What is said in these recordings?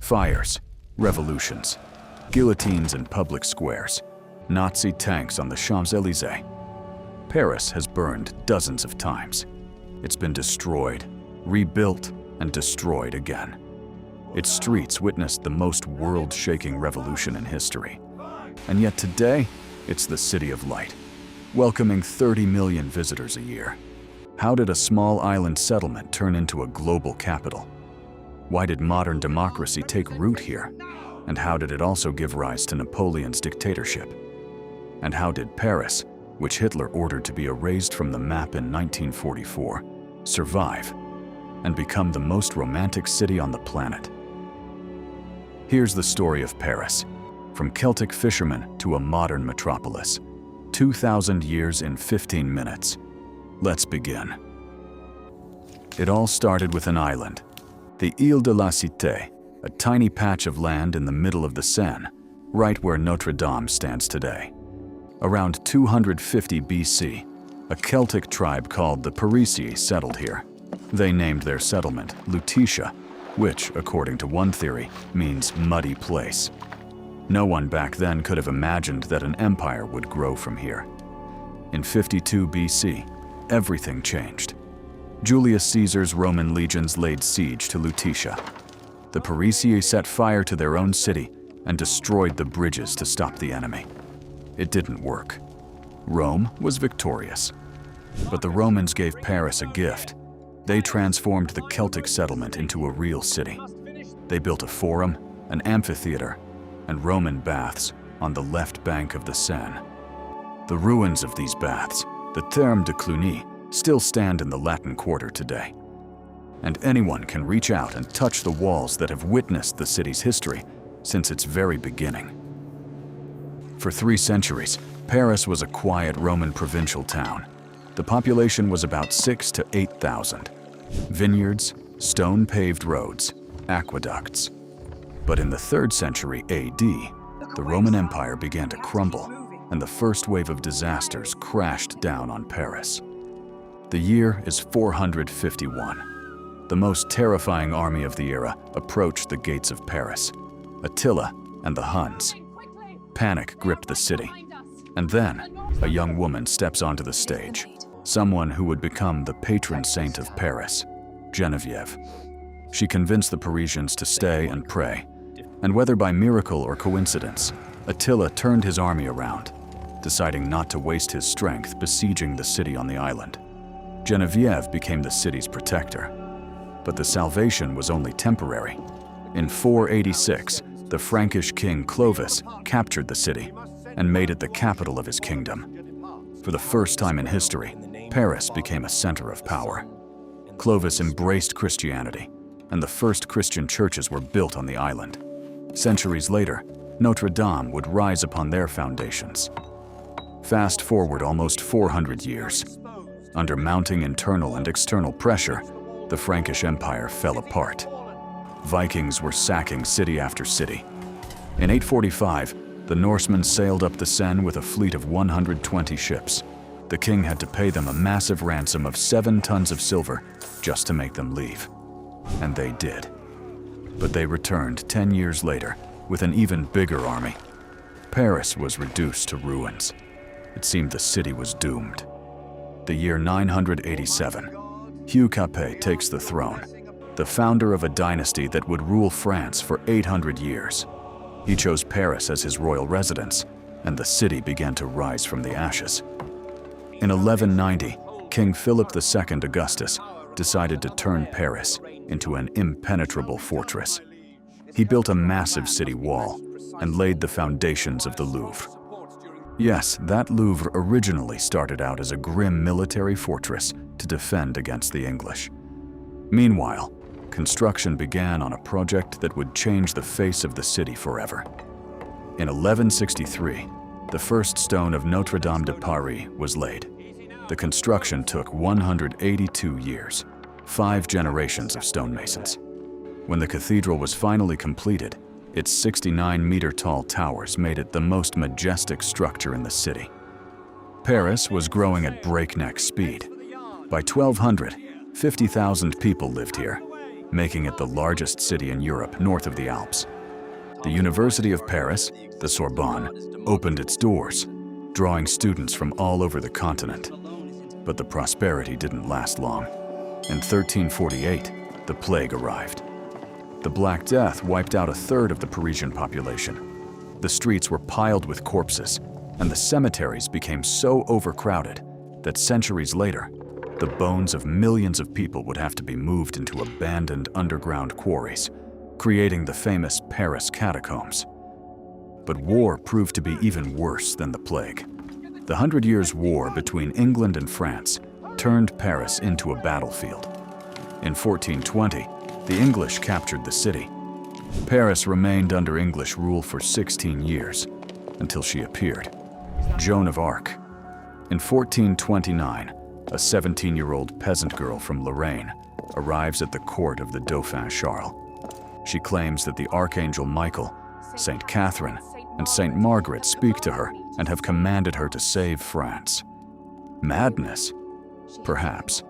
Fires, revolutions, guillotines in public squares, Nazi tanks on the Champs-Élysées. Paris has burned dozens of times. It's been destroyed, rebuilt, and destroyed again. Its streets witnessed the most world-shaking revolution in history. And yet today, it's the city of light, welcoming 30 million visitors a year. How did a small island settlement turn into a global capital? Why did modern democracy take root here? And how did it also give rise to Napoleon's dictatorship? And how did Paris, which Hitler ordered to be erased from the map in 1944, survive and become the most romantic city on the planet? Here's the story of Paris, from Celtic fishermen to a modern metropolis. 2,000 years in 15 minutes. Let's begin. It all started with an island, the Île de la Cité, a tiny patch of land in the middle of the Seine, right where Notre Dame stands today. Around 250 BC, a Celtic tribe called the Parisii settled here. They named their settlement Lutetia, which, according to one theory, means muddy place. No one back then could have imagined that an empire would grow from here. In 52 BC, everything changed. Julius Caesar's Roman legions laid siege to Lutetia. The Parisii set fire to their own city and destroyed the bridges to stop the enemy. It didn't work. Rome was victorious. But the Romans gave Paris a gift. They transformed the Celtic settlement into a real city. They built a forum, an amphitheater, and Roman baths on the left bank of the Seine. The ruins of these baths, the Thermes de Cluny, still stand in the Latin Quarter today. And anyone can reach out and touch the walls that have witnessed the city's history since its very beginning. For 3 centuries, Paris was a quiet Roman provincial town. The population was about 6,000 to 8,000. Vineyards, stone-paved roads, aqueducts. But in the 3rd century AD, the Roman Empire began to crumble, and the first wave of disasters crashed down on Paris. The year is 451. The most terrifying army of the era approached the gates of Paris, Attila and the Huns. Panic gripped the city, and then a young woman steps onto the stage, someone who would become the patron saint of Paris, Geneviève. She convinced the Parisians to stay and pray, and whether by miracle or coincidence, Attila turned his army around, deciding not to waste his strength besieging the city on the island. Geneviève became the city's protector. But the salvation was only temporary. In 486, the Frankish king Clovis captured the city and made it the capital of his kingdom. For the first time in history, Paris became a center of power. Clovis embraced Christianity, and the first Christian churches were built on the island. Centuries later, Notre Dame would rise upon their foundations. Fast forward almost 400 years. Under mounting internal and external pressure, the Frankish Empire fell apart. Vikings were sacking city after city. In 845, the Norsemen sailed up the Seine with a fleet of 120 ships. The king had to pay them a massive ransom of 7 tons of silver just to make them leave. And they did. But they returned 10 years later with an even bigger army. Paris was reduced to ruins. It seemed the city was doomed. The year 987, Hugh Capet takes the throne, the founder of a dynasty that would rule France for 800 years. He chose Paris as his royal residence, and the city began to rise from the ashes. In 1190, King Philip II Augustus decided to turn Paris into an impenetrable fortress. He built a massive city wall and laid the foundations of the Louvre. Yes, that Louvre originally started out as a grim military fortress to defend against the English. Meanwhile, construction began on a project that would change the face of the city forever. In 1163, the first stone of Notre Dame de Paris was laid. The construction took 182 years, 5 generations of stonemasons. When the cathedral was finally completed, its 69-meter-tall towers made it the most majestic structure in the city. Paris was growing at breakneck speed. By 1200, 50,000 people lived here. making it the largest city in Europe north of the Alps. The University of Paris, the Sorbonne, opened its doors, drawing students from all over the continent. But the prosperity didn't last long. In 1348, the plague arrived. The Black Death wiped out a third of the Parisian population. The streets were piled with corpses, and the cemeteries became so overcrowded that centuries later, the bones of millions of people would have to be moved into abandoned underground quarries, creating the famous Paris catacombs. But war proved to be even worse than the plague. The 100 Years' War between England and France turned Paris into a battlefield. In 1420, the English captured the city. Paris remained under English rule for 16 years, until she appeared, Joan of Arc. In 1429, a 17-year-old peasant girl from Lorraine arrives at the court of the Dauphin Charles. She claims that the Archangel Michael, Saint Catherine, and Saint Margaret speak to her and have commanded her to save France. Madness? Perhaps.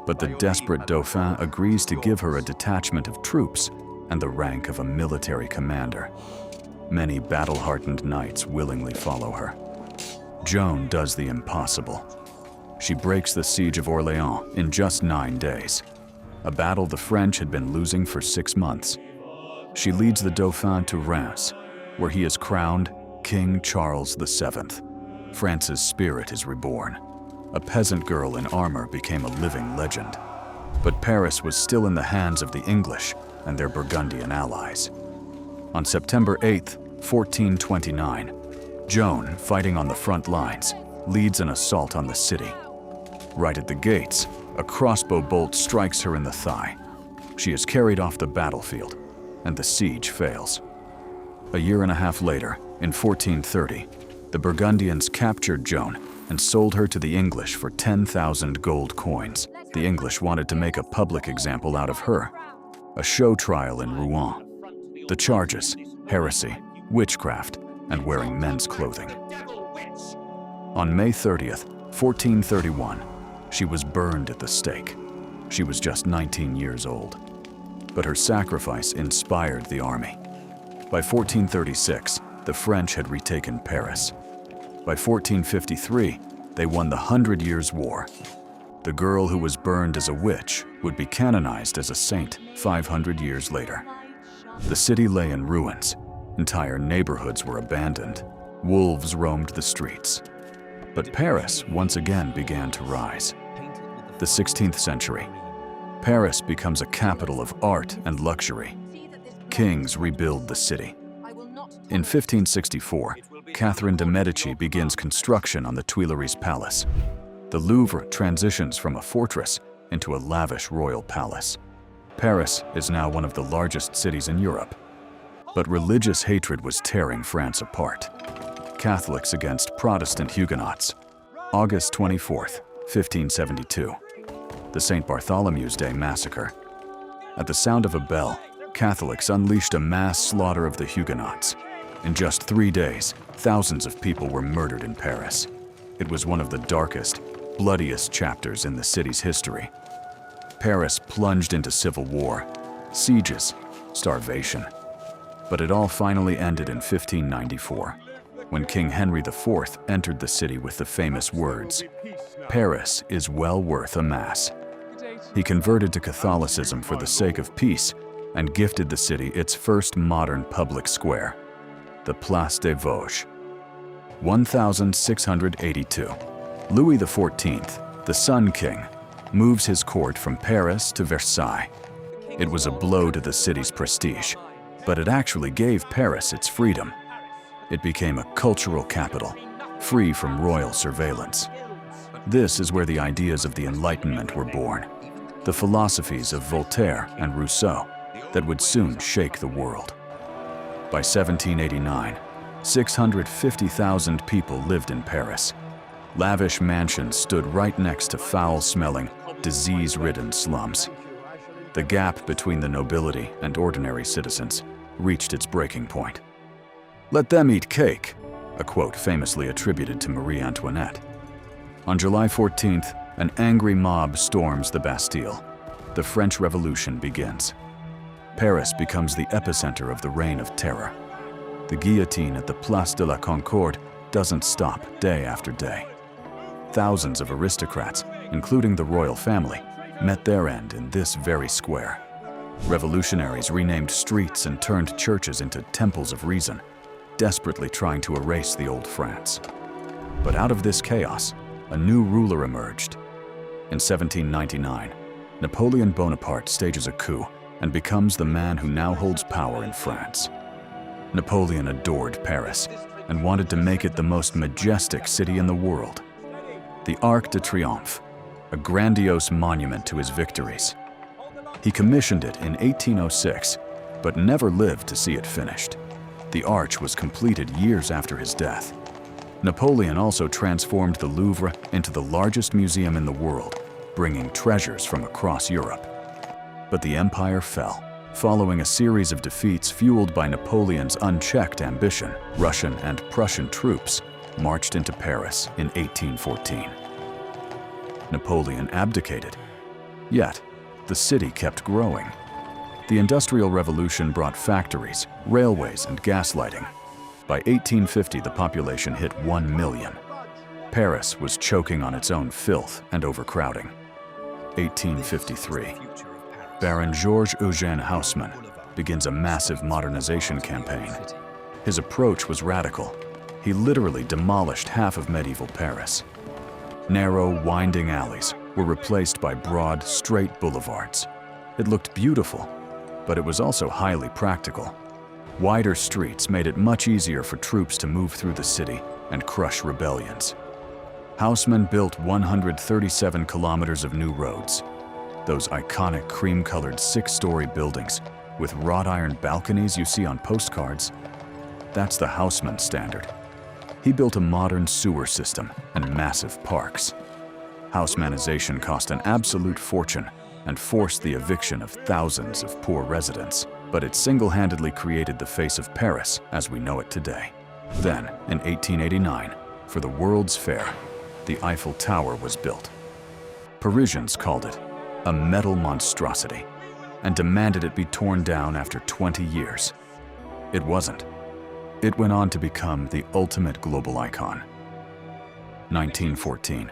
But the desperate Dauphin agrees to give her a detachment of troops and the rank of a military commander. Many battle-hardened knights willingly follow her. Joan does the impossible. She breaks the siege of Orléans in just 9 days, a battle the French had been losing for 6 months. She leads the Dauphin to Reims, where he is crowned King Charles VII. France's spirit is reborn. A peasant girl in armor became a living legend. But Paris was still in the hands of the English and their Burgundian allies. On September 8, 1429, Joan, fighting on the front lines, leads an assault on the city. Right at the gates, a crossbow bolt strikes her in the thigh. She is carried off the battlefield, and the siege fails. A year and a half later, in 1430, the Burgundians captured Joan and sold her to the English for 10,000 gold coins. The English wanted to make a public example out of her. A show trial in Rouen. The charges: heresy, witchcraft, and wearing men's clothing. On May 30th, 1431, she was burned at the stake. She was just 19 years old. But her sacrifice inspired the army. By 1436, the French had retaken Paris. By 1453, they won the 100 Years' War. The girl who was burned as a witch would be canonized as a saint 500 years later. The city lay in ruins. Entire neighborhoods were abandoned. Wolves roamed the streets. But Paris once again began to rise. The 16th century. Paris becomes a capital of art and luxury. Kings rebuild the city. In 1564, Catherine de' Medici begins construction on the Tuileries Palace. The Louvre transitions from a fortress into a lavish royal palace. Paris is now one of the largest cities in Europe. But religious hatred was tearing France apart. Catholics against Protestant Huguenots. August 24th, 1572. The St. Bartholomew's Day Massacre. At the sound of a bell, Catholics unleashed a mass slaughter of the Huguenots. In just 3 days, thousands of people were murdered in Paris. It was one of the darkest, bloodiest chapters in the city's history. Paris plunged into civil war, sieges, starvation. But it all finally ended in 1594, when King Henry IV entered the city with the famous words, "Paris is well worth a mass." He converted to Catholicism for the sake of peace and gifted the city its first modern public square, the Place des Vosges. 1682. Louis XIV, the Sun King, moves his court from Paris to Versailles. It was a blow to the city's prestige, but it actually gave Paris its freedom. It became a cultural capital, free from royal surveillance. This is where the ideas of the Enlightenment were born, the philosophies of Voltaire and Rousseau that would soon shake the world. By 1789, 650,000 people lived in Paris. Lavish mansions stood right next to foul-smelling, disease-ridden slums. The gap between the nobility and ordinary citizens reached its breaking point. "Let them eat cake," a quote famously attributed to Marie Antoinette. On July 14th, an angry mob storms the Bastille. the French Revolution begins. Paris becomes the epicenter of the Reign of Terror. The guillotine at the Place de la Concorde doesn't stop day after day. Thousands of aristocrats, including the royal family, met their end in this very square. Revolutionaries renamed streets and turned churches into temples of reason, desperately trying to erase the old France. But out of this chaos, a new ruler emerged. In 1799, Napoleon Bonaparte stages a coup and becomes the man who now holds power in France. Napoleon adored Paris and wanted to make it the most majestic city in the world. The Arc de Triomphe, a grandiose monument to his victories. He commissioned it in 1806, but never lived to see it finished. The arch was completed years after his death. Napoleon also transformed the Louvre into the largest museum in the world, bringing treasures from across Europe. But the empire fell. Following a series of defeats fueled by Napoleon's unchecked ambition, Russian and Prussian troops marched into Paris in 1814. Napoleon abdicated, yet the city kept growing. The Industrial Revolution brought factories, railways, and gaslighting. By 1850, the population hit 1 million. Paris was choking on its own filth and overcrowding. 1853. Baron Georges-Eugène Haussmann begins a massive modernization campaign. His approach was radical. He literally demolished half of medieval Paris. Narrow, winding alleys were replaced by broad, straight boulevards. It looked beautiful, but it was also highly practical. Wider streets made it much easier for troops to move through the city and crush rebellions. Haussmann built 137 kilometers of new roads. Those iconic cream-colored 6-story buildings with wrought iron balconies you see on postcards, that's the Haussmann standard. He built a modern sewer system and massive parks. Haussmannization cost an absolute fortune and forced the eviction of thousands of poor residents, but it single-handedly created the face of Paris as we know it today. Then, in 1889, for the World's Fair, the Eiffel Tower was built. Parisians called it a metal monstrosity and demanded it be torn down after 20 years. It wasn't. It went on to become the ultimate global icon. 1914.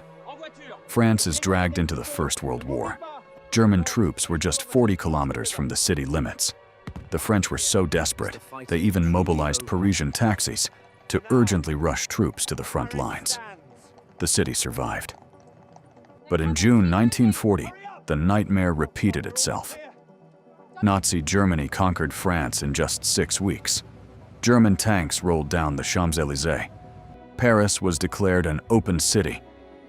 France is dragged into the First World War. German troops were just 40 kilometers from the city limits. The French were so desperate, they even mobilized Parisian taxis to urgently rush troops to the front lines. The city survived. But in June 1940, the nightmare repeated itself. Nazi Germany conquered France in just 6 weeks. German tanks rolled down the Champs-Élysées. Paris was declared an open city.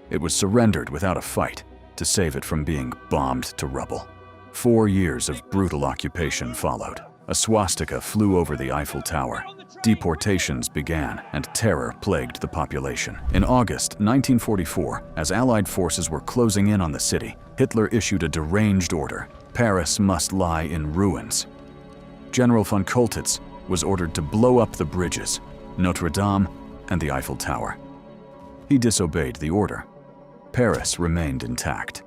It was surrendered without a fight to save it from being bombed to rubble. 4 years of brutal occupation followed. A swastika flew over the Eiffel Tower. Deportations began and terror plagued the population. In August 1944, as Allied forces were closing in on the city, Hitler issued a deranged order. Paris must lie in ruins. General von Choltitz was ordered to blow up the bridges, Notre Dame, and the Eiffel Tower. He disobeyed the order. Paris remained intact.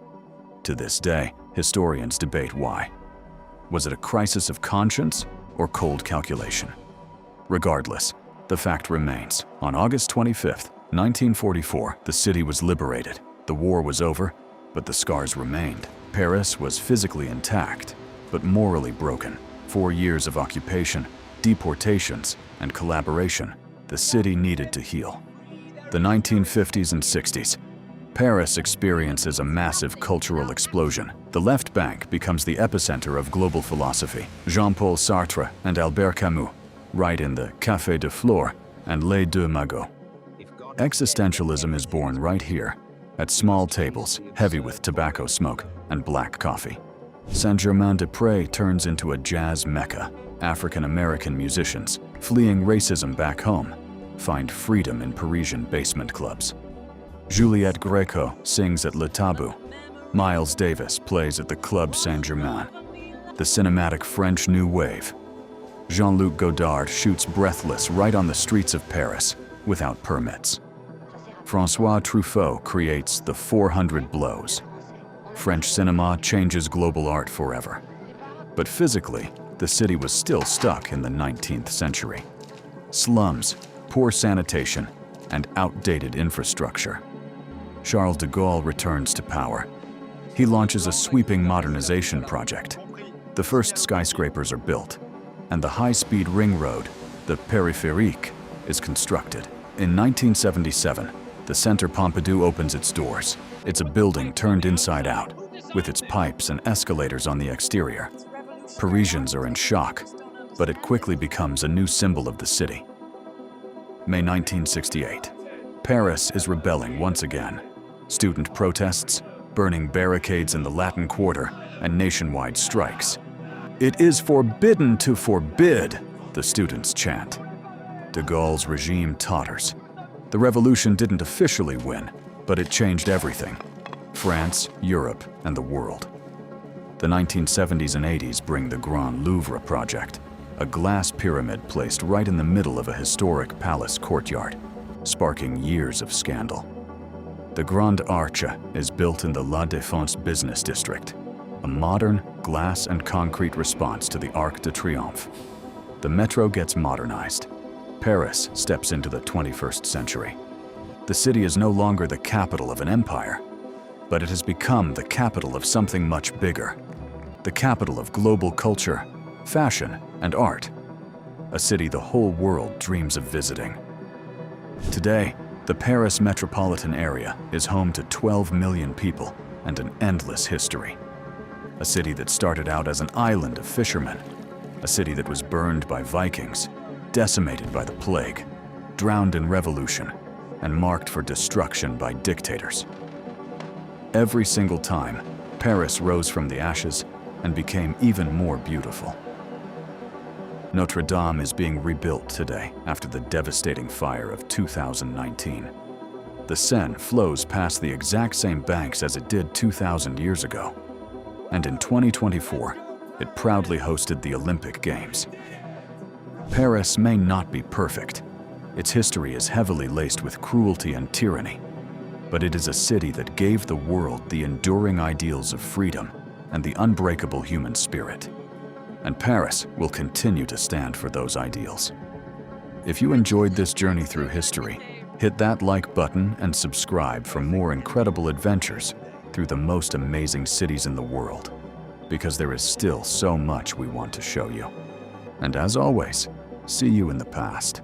To this day, historians debate why. Was it a crisis of conscience or cold calculation? Regardless, the fact remains. On August 25, 1944, the city was liberated. The war was over, but the scars remained. Paris was physically intact, but morally broken. 4 years of occupation, deportations, and collaboration, the city needed to heal. The 1950s and 60s, Paris experiences a massive cultural explosion. The left bank becomes the epicenter of global philosophy. Jean-Paul Sartre and Albert Camus write in the Café de Flore and Les Deux Magots. Existentialism is born right here, at small tables, heavy with tobacco smoke and black coffee. Saint-Germain-des-Prés turns into a jazz mecca. African-American musicians, fleeing racism back home, find freedom in Parisian basement clubs. Juliette Gréco sings at Le Tabou. Miles Davis plays at the Club Saint-Germain. The cinematic French New Wave. Jean-Luc Godard shoots Breathless right on the streets of Paris, without permits. François Truffaut creates The 400 Blows. French cinema changes global art forever. But physically, the city was still stuck in the 19th century. Slums, poor sanitation, and outdated infrastructure. Charles de Gaulle returns to power. He launches a sweeping modernization project. The first skyscrapers are built, and the high-speed ring road, the périphérique, is constructed. In 1977, the Centre Pompidou opens its doors. It's a building turned inside out, with its pipes and escalators on the exterior. Parisians are in shock, but it quickly becomes a new symbol of the city. May 1968. Paris is rebelling once again. Student protests, burning barricades in the Latin Quarter, and nationwide strikes. "It is forbidden to forbid," the students chant. De Gaulle's regime totters. The revolution didn't officially win, but it changed everything. France, Europe, and the world. The 1970s and 80s bring the Grand Louvre project, a glass pyramid placed right in the middle of a historic palace courtyard, sparking years of scandal. The Grande Arche is built in the La Défense business district, a modern glass and concrete response to the Arc de Triomphe. The metro gets modernized. Paris steps into the 21st century. The city is no longer the capital of an empire, but it has become the capital of something much bigger. The capital of global culture, fashion, and art. A city the whole world dreams of visiting. Today, the Paris metropolitan area is home to 12 million people and an endless history. A city that started out as an island of fishermen. A city that was burned by Vikings, decimated by the plague, drowned in revolution, and marked for destruction by dictators. Every single time, Paris rose from the ashes and became even more beautiful. Notre Dame is being rebuilt today after the devastating fire of 2019. The Seine flows past the exact same banks as it did 2,000 years ago. And in 2024, it proudly hosted the Olympic Games. Paris may not be perfect. Its history is heavily laced with cruelty and tyranny. But it is a city that gave the world the enduring ideals of freedom and the unbreakable human spirit. And Paris will continue to stand for those ideals. If you enjoyed this journey through history, hit that like button and subscribe for more incredible adventures through the most amazing cities in the world, because there is still so much we want to show you. And as always, see you in the past.